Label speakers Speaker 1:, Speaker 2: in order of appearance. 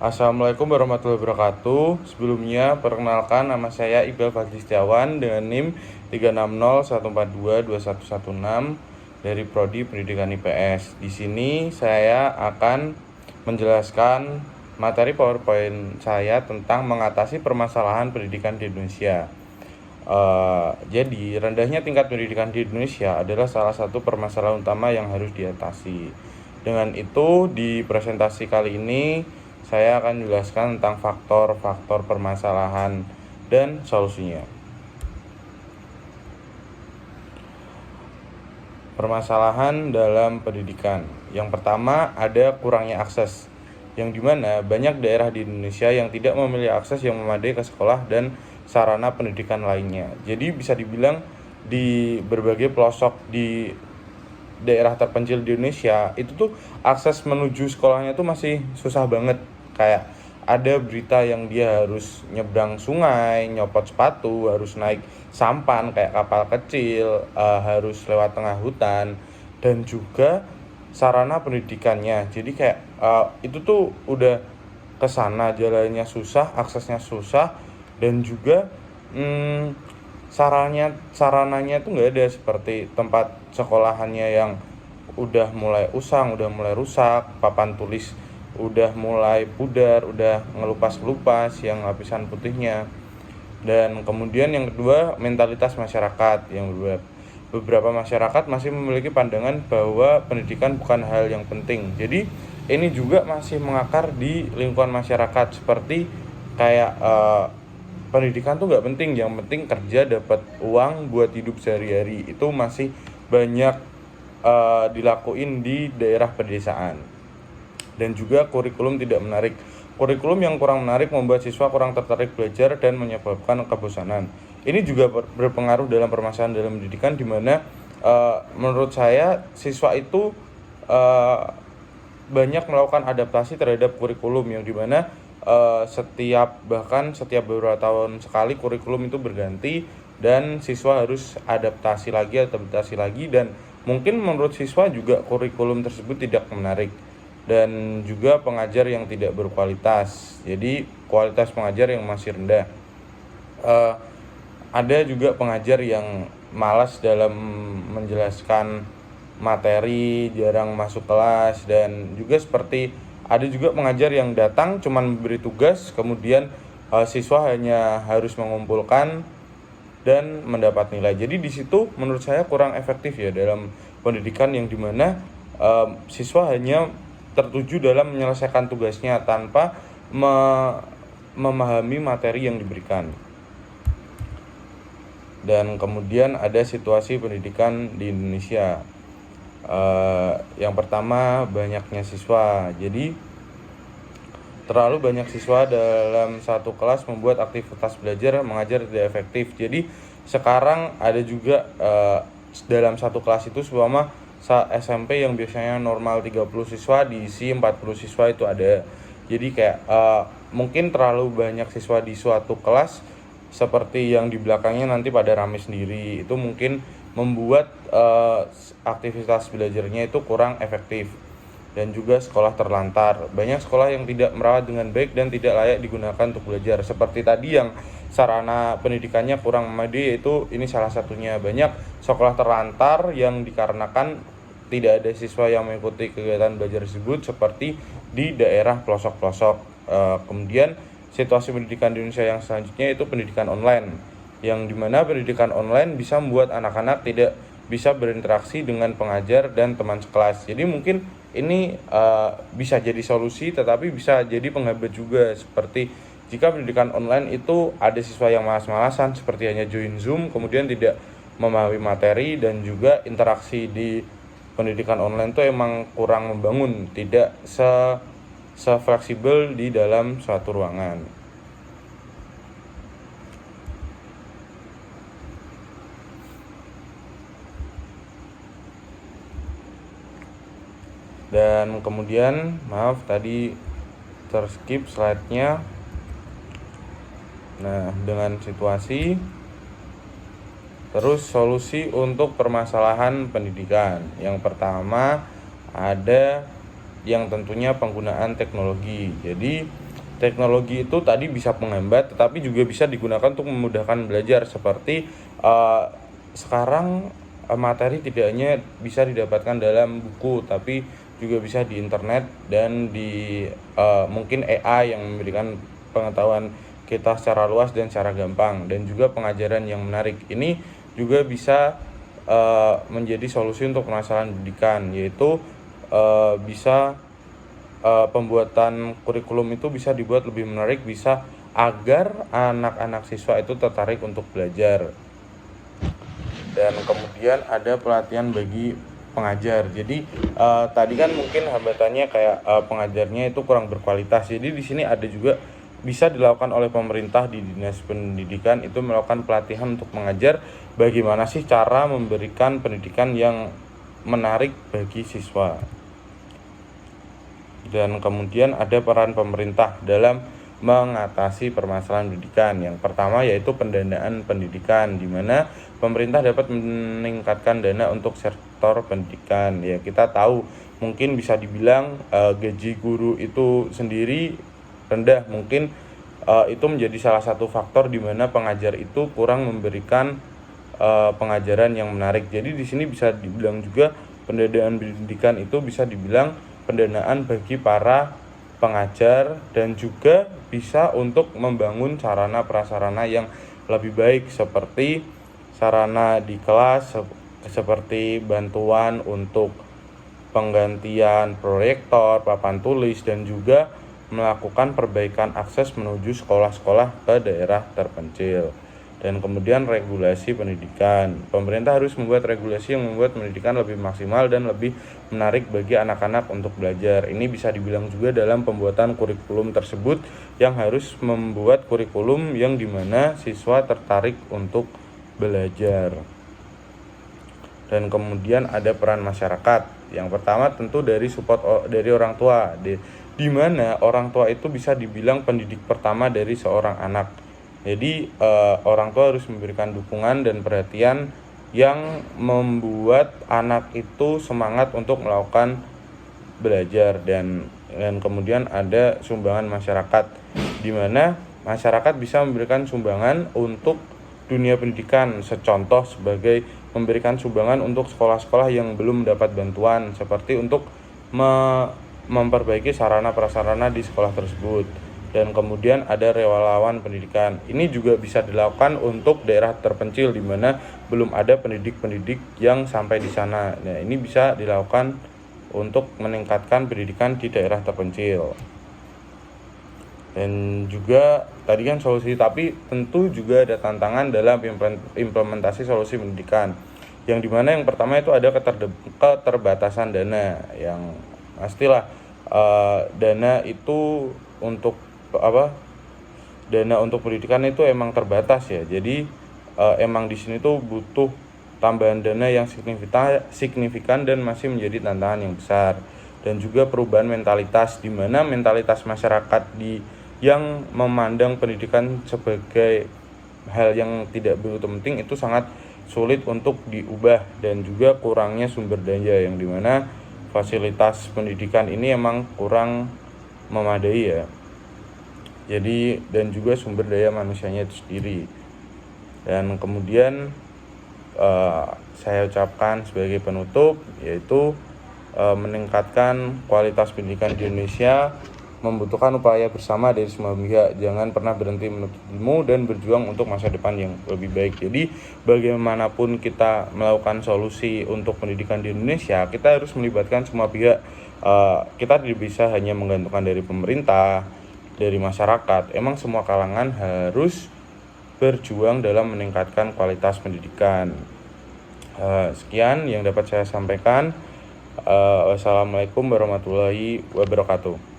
Speaker 1: Assalamualaikum warahmatullahi wabarakatuh. Sebelumnya, perkenalkan nama saya Iqbal Fadli Setiawan dengan NIM 36014221116 dari Prodi Pendidikan IPS. Di sini saya akan menjelaskan materi PowerPoint saya tentang mengatasi permasalahan pendidikan di Indonesia. Jadi, rendahnya tingkat pendidikan di Indonesia adalah salah satu permasalahan utama yang harus diatasi. Dengan itu, di presentasi kali ini saya akan menjelaskan tentang faktor-faktor permasalahan dan solusinya. Permasalahan dalam pendidikan. Yang pertama, ada kurangnya akses, yang dimana banyak daerah di Indonesia yang tidak memiliki akses yang memadai ke sekolah dan sarana pendidikan lainnya. Jadi bisa dibilang di berbagai pelosok di daerah terpencil di Indonesia itu tuh akses menuju sekolahnya tuh masih susah banget. Kayak ada berita yang dia harus nyebrang sungai, nyopot sepatu, harus naik sampan kayak kapal kecil, harus lewat tengah hutan, dan juga sarana pendidikannya. Jadi kayak itu tuh udah kesana jalannya susah, aksesnya susah, dan juga sarananya tuh nggak ada, seperti tempat sekolahannya yang udah mulai usang, udah mulai rusak, papan tulis udah mulai pudar, udah ngelupas yang lapisan putihnya. Dan kemudian yang kedua, mentalitas masyarakat yang beberapa masyarakat masih memiliki pandangan bahwa pendidikan bukan hal yang penting. Jadi ini juga masih mengakar di lingkungan masyarakat, seperti kayak pendidikan tuh nggak penting, yang penting kerja dapat uang buat hidup sehari-hari. Itu masih banyak dilakuin di daerah pedesaan. Dan juga kurikulum tidak menarik. Kurikulum yang kurang menarik membuat siswa kurang tertarik belajar dan menyebabkan kebosanan. Ini juga berpengaruh dalam permasalahan dalam pendidikan, di mana menurut saya siswa itu banyak melakukan adaptasi terhadap kurikulum, yang dimana setiap beberapa tahun sekali kurikulum itu berganti dan siswa harus adaptasi lagi, dan mungkin menurut siswa juga kurikulum tersebut tidak menarik, dan juga pengajar yang tidak berkualitas. Jadi kualitas pengajar yang masih rendah. Ada juga pengajar yang malas dalam menjelaskan materi, jarang masuk kelas, dan juga seperti ada juga pengajar yang datang cuman memberi tugas, kemudian siswa hanya harus mengumpulkan dan mendapat nilai. Jadi di situ menurut saya kurang efektif ya dalam pendidikan, yang dimana siswa hanya tertuju dalam menyelesaikan tugasnya tanpa memahami materi yang diberikan. Dan kemudian ada situasi pendidikan di Indonesia. Yang pertama, banyaknya siswa. Jadi terlalu banyak siswa dalam satu kelas membuat aktivitas belajar mengajar tidak efektif. Jadi sekarang ada juga dalam satu kelas itu seumpama SMP yang biasanya normal 30 siswa diisi 40 siswa itu ada. Jadi kayak mungkin terlalu banyak siswa di suatu kelas, seperti yang di belakangnya nanti pada rame sendiri. Itu mungkin membuat aktivitas belajarnya itu kurang efektif. Dan juga sekolah terlantar. Banyak sekolah yang tidak merawat dengan baik dan tidak layak digunakan untuk belajar. Seperti tadi yang sarana pendidikannya kurang memadai, yaitu ini salah satunya. Banyak sekolah terlantar yang dikarenakan tidak ada siswa yang mengikuti kegiatan belajar tersebut, seperti di daerah pelosok-pelosok. Kemudian situasi pendidikan di Indonesia yang selanjutnya itu pendidikan online, yang dimana pendidikan online bisa membuat anak-anak tidak bisa berinteraksi dengan pengajar dan teman sekelas. Jadi mungkin ini bisa jadi solusi, tetapi bisa jadi penghambat juga, seperti jika pendidikan online itu ada siswa yang malas-malasan, seperti hanya join Zoom, kemudian tidak memahami materi, dan juga interaksi di pendidikan online itu emang kurang membangun, tidak se-fleksibel di dalam suatu ruangan. Dan kemudian maaf tadi terskip slide-nya. Nah, dengan situasi terus solusi untuk permasalahan pendidikan. Yang pertama ada yang tentunya penggunaan teknologi. Jadi teknologi itu tadi bisa menghambat, tetapi juga bisa digunakan untuk memudahkan belajar. Seperti sekarang materi tidak hanya bisa didapatkan dalam buku, tapi juga bisa di internet dan di mungkin AI yang memberikan pengetahuan kita secara luas dan secara gampang, dan juga pengajaran yang menarik. Ini juga bisa menjadi solusi untuk permasalahan pendidikan, yaitu bisa pembuatan kurikulum itu bisa dibuat lebih menarik, bisa agar anak-anak siswa itu tertarik untuk belajar. Dan kemudian ada pelatihan bagi pengajar. Jadi tadi kan mungkin hambatannya kayak pengajarnya itu kurang berkualitas. Jadi di sini ada juga bisa dilakukan oleh pemerintah di Dinas Pendidikan, itu melakukan pelatihan untuk mengajar bagaimana sih cara memberikan pendidikan yang menarik bagi siswa. Dan kemudian ada peran pemerintah dalam mengatasi permasalahan pendidikan. Yang pertama yaitu pendanaan pendidikan, di mana pemerintah dapat meningkatkan dana untuk sektor pendidikan. Ya, kita tahu mungkin bisa dibilang gaji guru itu sendiri rendah, mungkin itu menjadi salah satu faktor di mana pengajar itu kurang memberikan pengajaran yang menarik. Jadi di sini bisa dibilang juga pendanaan pendidikan itu bisa dibilang pendanaan bagi para pengajar, dan juga bisa untuk membangun sarana prasarana yang lebih baik, seperti sarana di kelas, seperti bantuan untuk penggantian proyektor, papan tulis, dan juga melakukan perbaikan akses menuju sekolah-sekolah ke daerah terpencil. Dan kemudian regulasi pendidikan. Pemerintah harus membuat regulasi yang membuat pendidikan lebih maksimal dan lebih menarik bagi anak-anak untuk belajar. Ini bisa dibilang juga dalam pembuatan kurikulum tersebut, yang harus membuat kurikulum yang dimana siswa tertarik untuk belajar. Dan kemudian ada peran masyarakat. Yang pertama tentu dari support dari orang tua, di mana orang tua itu bisa dibilang pendidik pertama dari seorang anak. Jadi orang tua harus memberikan dukungan dan perhatian yang membuat anak itu semangat untuk melakukan belajar. Dan kemudian ada sumbangan masyarakat, di mana masyarakat bisa memberikan sumbangan untuk dunia pendidikan. Secontoh sebagai memberikan sumbangan untuk sekolah-sekolah yang belum mendapat bantuan, seperti untuk memperbaiki sarana prasarana di sekolah tersebut. Dan kemudian ada relawan pendidikan. Ini juga bisa dilakukan untuk daerah terpencil di mana belum ada pendidik-pendidik yang sampai di sana. Nah, ini bisa dilakukan untuk meningkatkan pendidikan di daerah terpencil. Dan juga tadi kan solusi, tapi tentu juga ada tantangan dalam implementasi solusi pendidikan. Yang dimana yang pertama itu ada keterbatasan dana. Yang pastilah dana itu untuk dana untuk pendidikan itu emang terbatas ya. Jadi emang di sini tuh butuh tambahan dana yang signifikan dan masih menjadi tantangan yang besar. Dan juga perubahan mentalitas, di mana mentalitas masyarakat yang memandang pendidikan sebagai hal yang tidak begitu penting itu sangat sulit untuk diubah. Dan juga kurangnya sumber daya, yang dimana fasilitas pendidikan ini emang kurang memadai ya. Jadi, dan juga sumber daya manusianya itu sendiri. Dan kemudian saya ucapkan sebagai penutup, yaitu meningkatkan kualitas pendidikan di Indonesia membutuhkan upaya bersama dari semua pihak. Jangan pernah berhenti menuntut ilmu dan berjuang untuk masa depan yang lebih baik. Jadi bagaimanapun kita melakukan solusi untuk pendidikan di Indonesia, kita harus melibatkan semua pihak. Kita tidak bisa hanya menggantungkan dari pemerintah, dari masyarakat. Emang semua kalangan harus berjuang dalam meningkatkan kualitas pendidikan. Sekian yang dapat saya sampaikan. Wassalamualaikum warahmatullahi wabarakatuh.